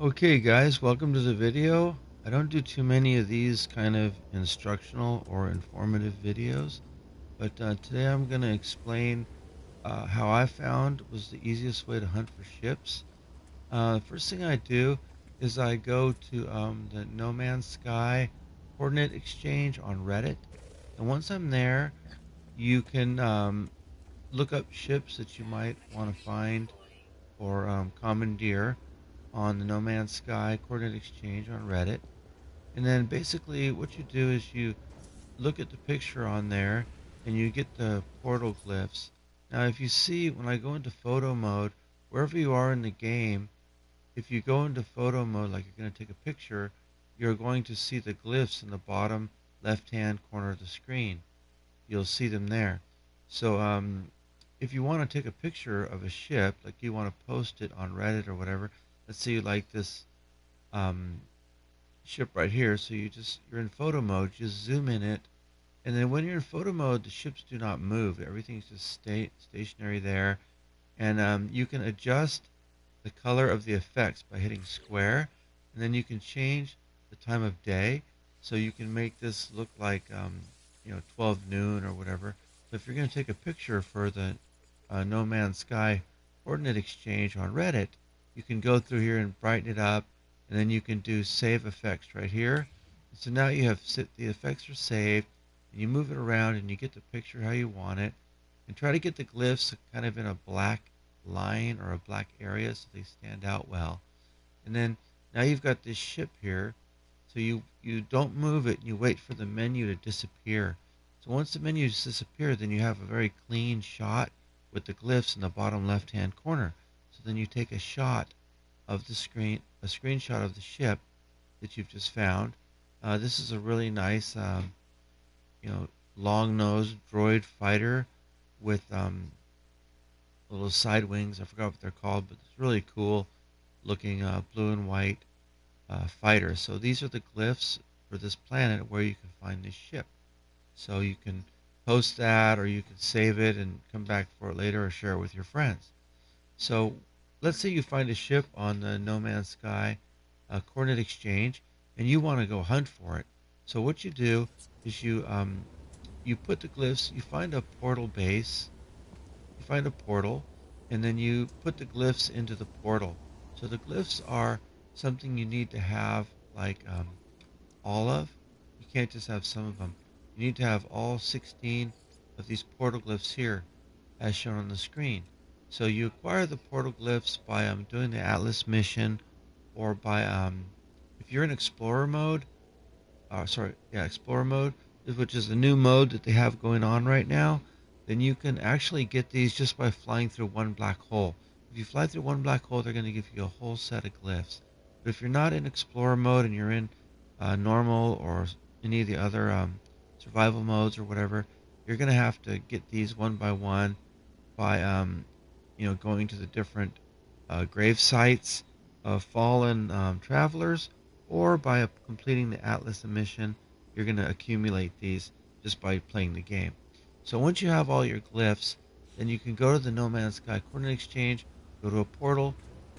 Okay guys, welcome to the video. I don't do too many of these kind of instructional or informative videos, but today I'm going to explain how I found was the easiest way to hunt for ships. First thing I do is I go to the No Man's Sky coordinate exchange on Reddit, and once I'm there, you can look up ships that you might want to find or commandeer on the No Man's Sky coordinate exchange on Reddit. And then basically what you do is you look at the picture on there and you get the portal glyphs. Now if you see when I go into photo mode, wherever you are in the game, if you go into photo mode like you're going to take a picture, you're going to see the glyphs in the bottom left hand corner of the screen. You'll see them there. So if you want to take a picture of a ship, like you want to post it on Reddit or whatever, let's say you like this um, ship right here. So you're in photo mode, just zoom in it, and then when you're in photo mode, the ships do not move. Everything's just stationary there, and you can adjust the color of the effects by hitting square, and then you can change the time of day, so you can make this look like 12 noon or whatever. So if you're going to take a picture for the No Man's Sky coordinate exchange on Reddit, you can go through here and brighten it up, and then you can do save effects right here. So now you have the effects are saved, and you move it around and you get the picture how you want it, and try to get the glyphs kind of in a black line or a black area so they stand out well. And then now you've got this ship here, so you don't move it and you wait for the menu to disappear. So once the menus disappear, then you have a very clean shot with the glyphs in the bottom left hand corner. So then you take a shot of the screen, a screenshot of the ship that you've just found. This is a really nice, you know, long-nosed droid fighter with little side wings. I forgot what they're called, but it's really cool looking blue and white fighter. So these are the glyphs for this planet where you can find this ship. So you can post that or you can save it and come back for it later or share it with your friends. So let's say you find a ship on the No Man's Sky coordinate exchange and you want to go hunt for it. So what you do is you put the glyphs, you find a portal base, you find a portal, and then you put the glyphs into the portal. So the glyphs are something you need to have like all of. You can't just have some of them. You need to have all 16 of these portal glyphs here as shown on the screen. So you acquire the portal glyphs by doing the Atlas mission or by, if you're in Explorer mode, Explorer mode, which is the new mode that they have going on right now, then you can actually get these just by flying through one black hole. If you fly through one black hole, they're going to give you a whole set of glyphs. But if you're not in Explorer mode and you're in normal or any of the other survival modes or whatever, you're going to have to get these one by one by going to the different grave sites of fallen travelers, or by completing the Atlas mission. You're going to accumulate these just by playing the game. So once you have all your glyphs, then you can go to the No Man's Sky coordinate exchange, go to a portal,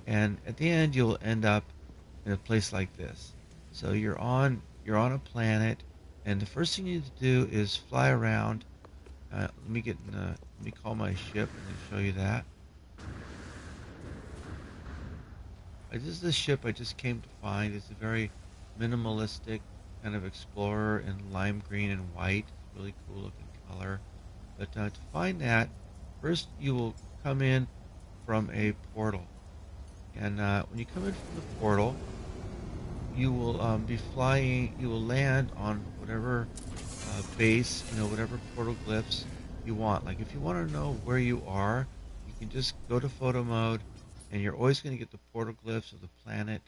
and at the end you'll end up in a place like this. So you're on a planet, and the first thing you need to do is fly around. Let me call my ship and then show you that. This is the ship I just came to find. It's a very minimalistic kind of explorer in lime green and white. It's really cool looking color. But to find that, first you will come in from a portal. And when you come in from the portal, you will be flying, you will land on whatever base, whatever portal glyphs you want. Like if you want to know where you are, you can just go to photo mode and you're always going to get the portal glyphs of the planet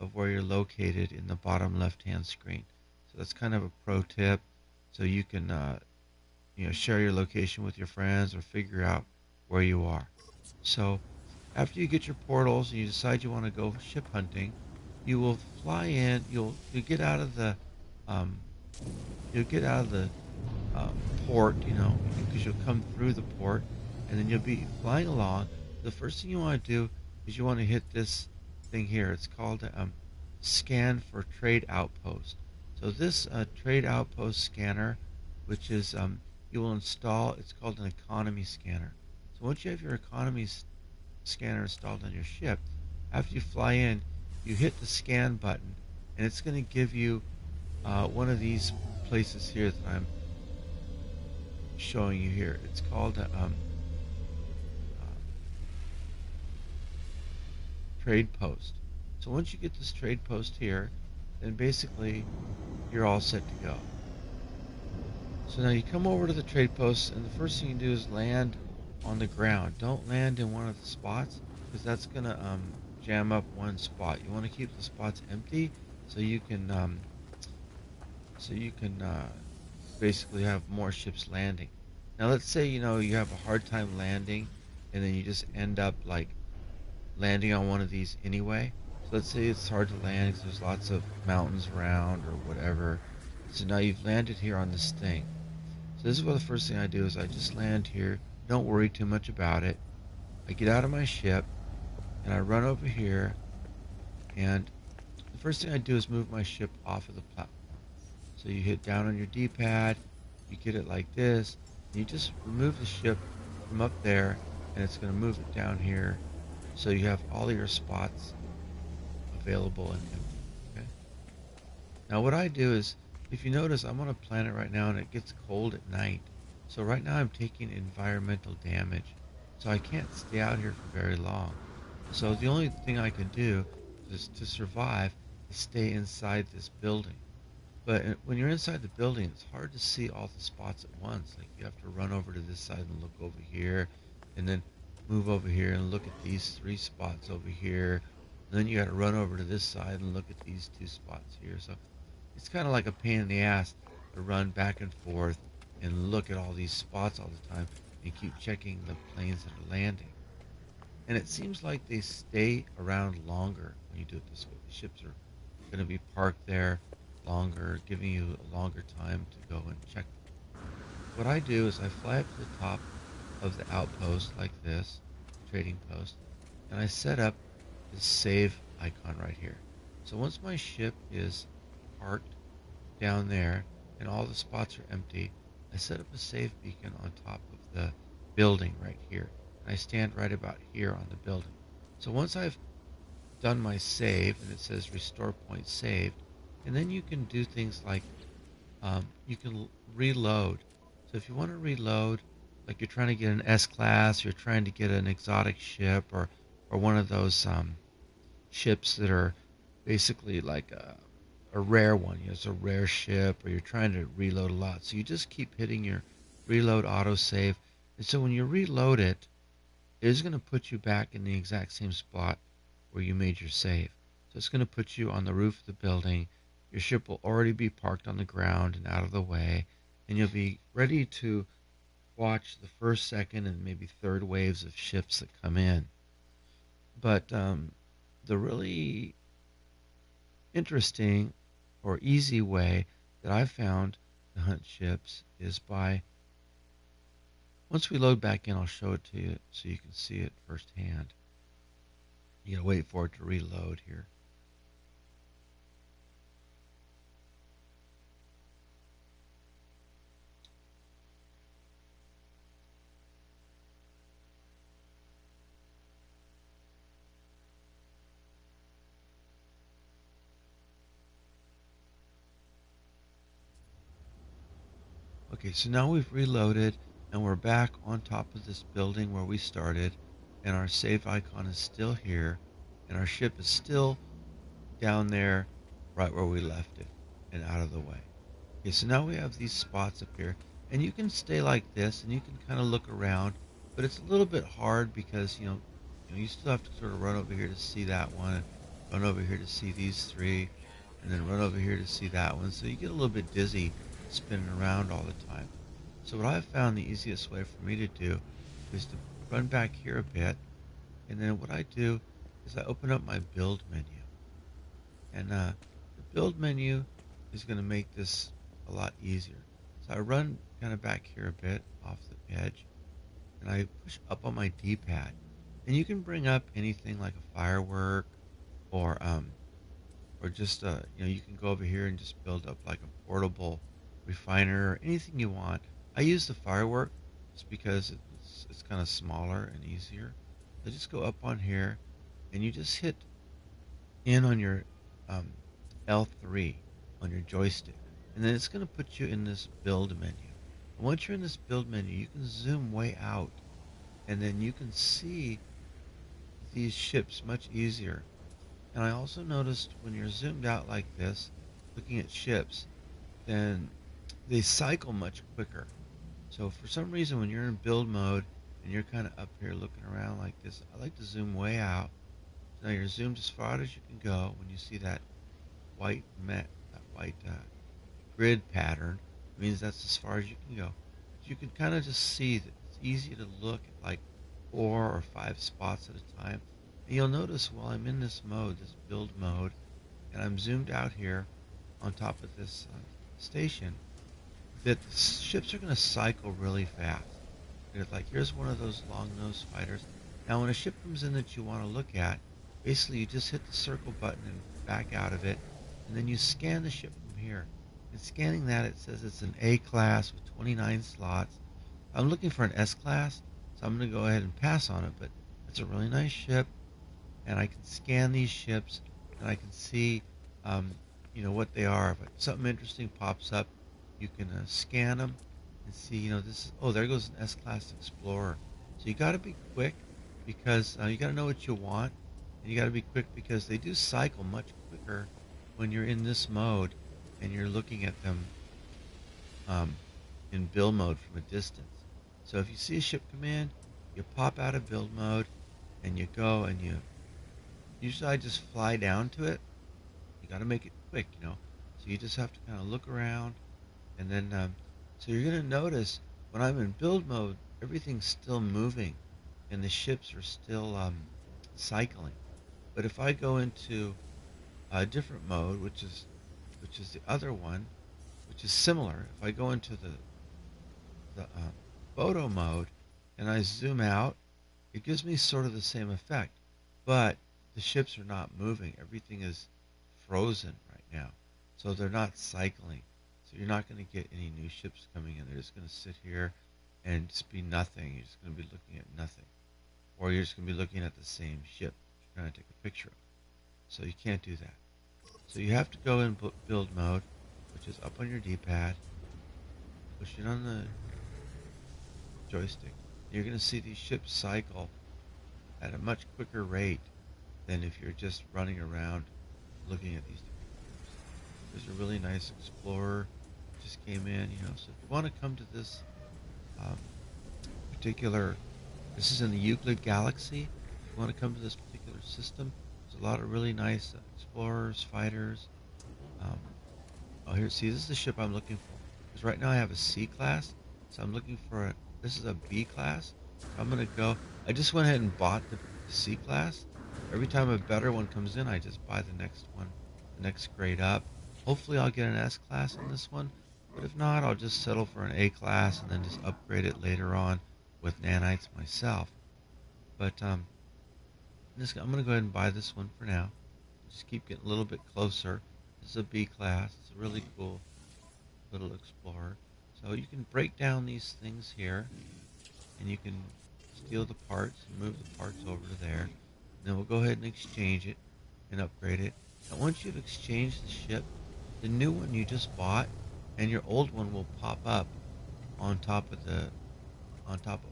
of where you're located in the bottom left hand screen. So that's kind of a pro tip, so you can share your location with your friends or figure out where you are. So after you get your portals and you decide you want to go ship hunting, you will fly in. You'll get out of the um, you'll get out of the port, because you'll come through the port, and then you'll be flying along. The first thing you want to do is you want to hit this thing here. It's called Scan for Trade Outpost. So this Trade Outpost scanner, which is you will install. It's called an economy scanner. So once you have your scanner installed on your ship, after you fly in, you hit the scan button, and it's going to give you one of these places here that I'm showing you here. It's called uh, Trade Post. So once you get this Trade Post here, then basically you're all set to go. So now you come over to the Trade Post, and the first thing you do is land on the ground. Don't land in one of the spots because that's going to jam up one spot. You want to keep the spots empty so you can basically have more ships landing. Now let's say you have a hard time landing, and then you just end up like landing on one of these anyway. So let's say it's hard to land because there's lots of mountains around or whatever. So now you've landed here on this thing. So this is what the first thing I do is I just land here. Don't worry too much about it. I get out of my ship and I run over here, and the first thing I do is move my ship off of the platform. So you hit down on your D-pad, you get it like this, and you just remove the ship from up there, and it's going to move it down here so you have all of your spots available and empty. Okay. Now what I do is, if you notice, I'm on a planet right now and it gets cold at night. So right now I'm taking environmental damage. So I can't stay out here for very long. So the only thing I can do is to survive is stay inside this building. But when you're inside the building, it's hard to see all the spots at once. Like you have to run over to this side and look over here, and then move over here and look at these three spots over here. And then you got to run over to this side and look at these two spots here. So it's kind of like a pain in the ass to run back and forth and look at all these spots all the time and keep checking the planes that are landing. And it seems like they stay around longer when you do it this way. The ships are going to be parked there longer, giving you a longer time to go and check them. What I do is I fly up to the top of the outpost like this, trading post, and I set up this save icon right here. So once my ship is parked down there and all the spots are empty, I set up a save beacon on top of the building right here. And I stand right about here on the building. So once I've done my save and it says restore point saved, and then you can do things like you can reload. So if you want to reload, like you're trying to get an S class, you're trying to get an exotic ship, or one of those ships that are basically like a rare one. It's a rare ship, or you're trying to reload a lot. So you just keep hitting your reload autosave. And so when you reload it, it's going to put you back in the exact same spot where you made your save. So it's going to put you on the roof of the building. Your ship will already be parked on the ground and out of the way, and you'll be ready to watch the first, second, and maybe third waves of ships that come in. But the really interesting or easy way that I've found to hunt ships is by, once we load back in, I'll show it to you so you can see it firsthand. You gotta wait for it to reload here. Okay, so now we've reloaded and we're back on top of this building where we started, and our save icon is still here, and our ship is still down there right where we left it and out of the way. Okay, so now we have these spots up here, and you can stay like this and you can kind of look around, but it's a little bit hard because you still have to sort of run over here to see that one, run over here to see these three, and then run over here to see that one. So you get a little bit dizzy spinning around all the time. So what I've found the easiest way for me to do is to run back here a bit, and then what I do is I open up my build menu. And the build menu is going to make this a lot easier. So I run kind of back here a bit off the edge, and I push up on my D-pad. And you can bring up anything like a firework or just you can go over here and just build up like a portable refiner or anything you want. I use the firework just because it's kind of smaller and easier. So just go up on here and you just hit in on your um, L3 on your joystick, and then it's going to put you in this build menu. And once you're in this build menu, you can zoom way out, and then you can see these ships much easier. And I also noticed when you're zoomed out like this, looking at ships, then they cycle much quicker. So for some reason, when you're in build mode and you're kind of up here looking around like this, I like to zoom way out. So now you're zoomed as far as you can go when you see that that white grid pattern. It means that's as far as you can go. But you can kind of just see that it's easy to look at like 4 or 5 spots at a time. And you'll notice while I'm in this mode, this build mode, and I'm zoomed out here on top of this station, that the ships are going to cycle really fast. It's like here's one of those long nose fighters. Now, when a ship comes in that you want to look at, basically you just hit the circle button and back out of it, and then you scan the ship from here. And scanning that, it says it's an A class with 29 slots. I'm looking for an S class, so I'm going to go ahead and pass on it, but it's a really nice ship, and I can scan these ships, and I can see, um, what they are. If something interesting pops up, you can scan them and see, this is, oh, there goes an S-Class Explorer. So you got to be quick because you got to know what you want, and you got to be quick because they do cycle much quicker when you're in this mode and you're looking at them um, in build mode from a distance. So if you see a ship come in, you pop out of build mode and you go and usually I just fly down to it. You got to make it quick. So you just have to kind of look around, and then so you're going to notice when I'm in build mode, everything's still moving, and the ships are still cycling. But if I go into a different mode, which is the other one, which is similar, if I go into the photo mode and I zoom out, it gives me sort of the same effect, but the ships are not moving. Everything is frozen right now. So they're not cycling. So you're not going to get any new ships coming in. They're just going to sit here and just be nothing. You're just going to be looking at nothing. Or you're just going to be looking at the same ship you're trying to take a picture of. So you can't do that. So you have to go in build mode, which is up on your D-pad. Push it on the joystick. You're going to see these ships cycle at a much quicker rate than if you're just running around looking at these different ships. There's a really nice Explorer just came in. So if you want to come to this um, particular, this is in the Euclid Galaxy. If you want to come to this particular system, there's a lot of really nice Explorers, fighters. Um, oh, here, see, this is the ship I'm looking for. Because right now I have a C class, so I'm looking for this is a B class. So I'm going to go, I just went ahead and bought the C class. Every time a better one comes in, I just buy the next one, the next grade up. Hopefully I'll get an S class in this one, but if not, I'll just settle for an A class and then just upgrade it later on with nanites myself. But I'm going to go ahead and buy this one for now. Just keep getting a little bit closer. This is a B class. It's a really cool little Explorer. So you can break down these things here, and you can steal the parts and move the parts over to there. And then we'll go ahead and exchange it and upgrade it. And once you've exchanged the ship, the new one you just bought and your old one will pop up on top of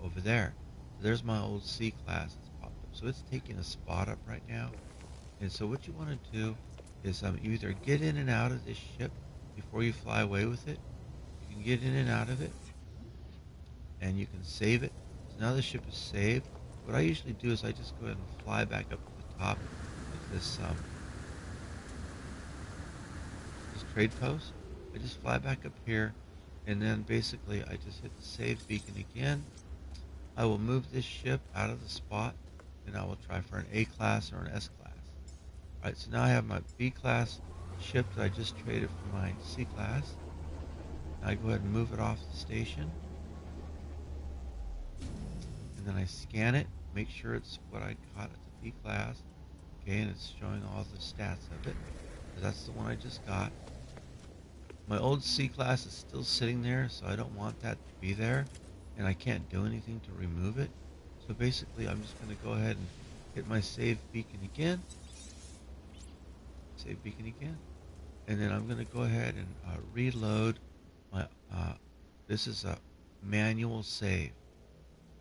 over there. So there's my old C class that's popped up. So it's taking a spot up right now. And so what you want to do is you either get in and out of this ship before you fly away with it. You can get in and out of it, and you can save it. So now the ship is saved. What I usually do is I just go ahead and fly back up to the top of this trade post. I just fly back up here, and then basically I just hit the save beacon again. I will move this ship out of the spot, and I will try for an A class or an S class. Alright, so now I have my B class ship that I just traded for my C class. Now I go ahead and move it off the station, and then I scan it, make sure it's what I got at the B class. Okay, and it's showing all the stats of it. That's the one I just got. My old C class is still sitting there, so I don't want that to be there, and I can't do anything to remove it. So basically, I'm just going to go ahead and hit my save beacon again, and then I'm going to go ahead and reload my. This is a manual save.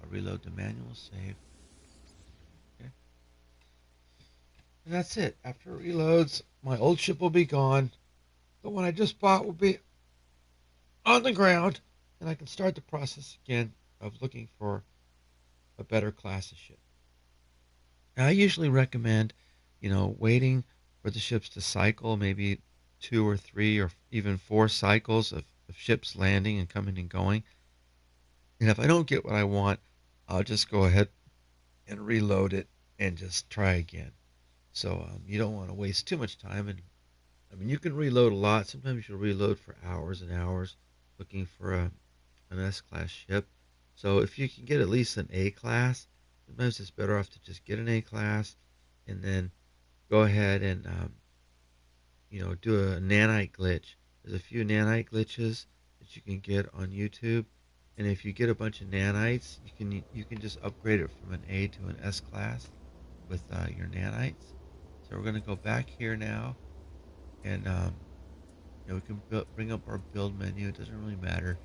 I'll reload the manual save. Okay, and that's it. After it reloads, my old ship will be gone. The one I just bought will be on the ground, and I can start the process again of looking for a better class of ship. Now, I usually recommend, waiting for the ships to cycle, maybe 2 or 3 or even 4 cycles of ships landing and coming and going. And if I don't get what I want, I'll just go ahead and reload it and just try again. So you don't want to waste too much time. And I mean, you can reload a lot. Sometimes you'll reload for hours and hours looking for an S-class ship. So if you can get at least an A-class, sometimes it's better off to just get an A-class and then go ahead and do a nanite glitch. There's a few nanite glitches that you can get on YouTube, and if you get a bunch of nanites, you can just upgrade it from an A to an S class with your nanites. So we're going to go back here now, and we can bring up our build menu. It doesn't really matter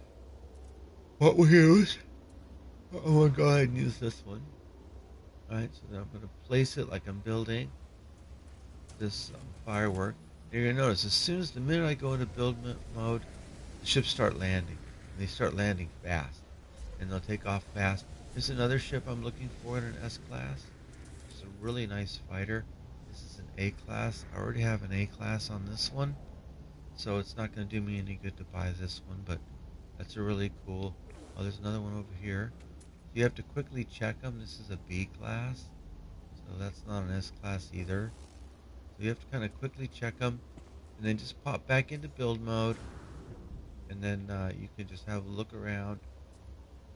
what we use. I'm going to go ahead and use this one. All right, so then I'm going to place it like I'm building this firework. You're going to notice as soon as the minute I go into build mode, the ships start landing. And they start landing fast. And they'll take off fast. This is another ship I'm looking for in an S-class. It's a really nice fighter. This is an A-class. I already have an A-class on this one. So it's not going to do me any good to buy this one. But that's a really cool. Oh, there's another one over here. So you have to quickly check them. This is a B-class. So that's not an S-class either. So you have to kind of quickly check them, and then just pop back into build mode, and then you can just have a look around,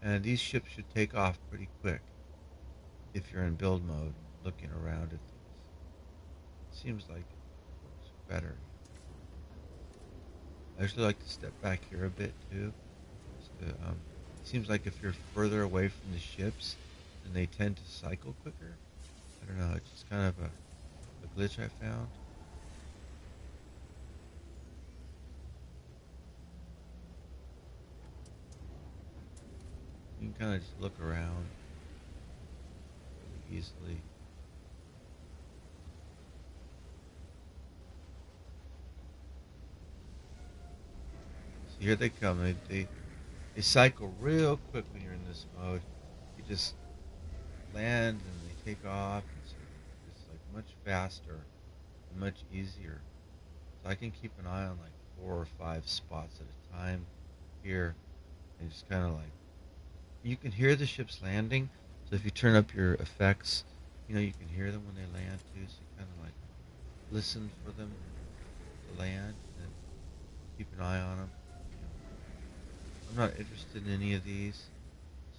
and these ships should take off pretty quick if you're in build mode looking around at these. It seems like it works better. I usually like to step back here a bit too. It seems like if you're further away from the ships, then they tend to cycle quicker. I don't know, it's just kind of a glitch I found. You can kind of just look around really easily. So here they come. They cycle real quick when you're in this mode. You just land and they take off. It's like much faster and much easier. So I can keep an eye on like 4 or 5 spots at a time here, and just kind of like you can hear the ships landing. So if you turn up your effects, you can hear them when they land too. So you kind of like listen for them to land and keep an eye on them. I'm not interested in any of these.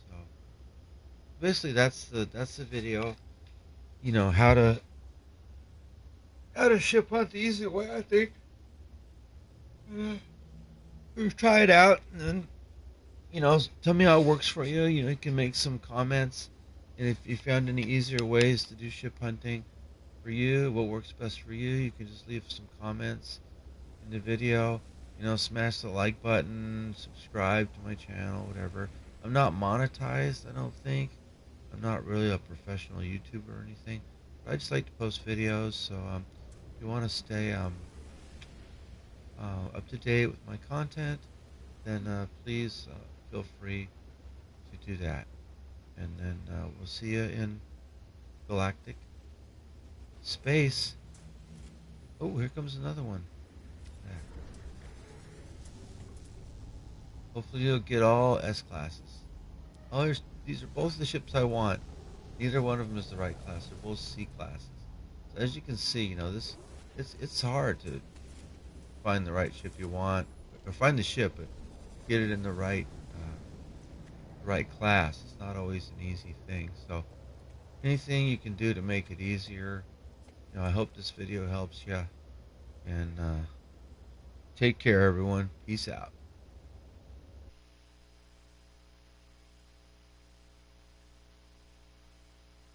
So basically, that's the video. How to ship hunt the easy way. I think. Try it out, and then tell me how it works for you. You can make some comments, and if you found any easier ways to do ship hunting for you, what works best for you, you can just leave some comments in the video. Smash the like button, subscribe to my channel, whatever. I'm not monetized, I don't think. I'm not really a professional YouTuber or anything. But I just like to post videos, so if you want to stay up to date with my content, then please feel free to do that. And then we'll see you in galactic space. Oh, here comes another one. Yeah. Hopefully you'll get all S classes. Oh, these are both the ships I want. Neither one of them is the right class. They're both C classes. So as you can see, it's hard to find the right ship you want, or find the ship, but get it in the right class. It's not always an easy thing. So anything you can do to make it easier I hope this video helps you. And take care, everyone. Peace out.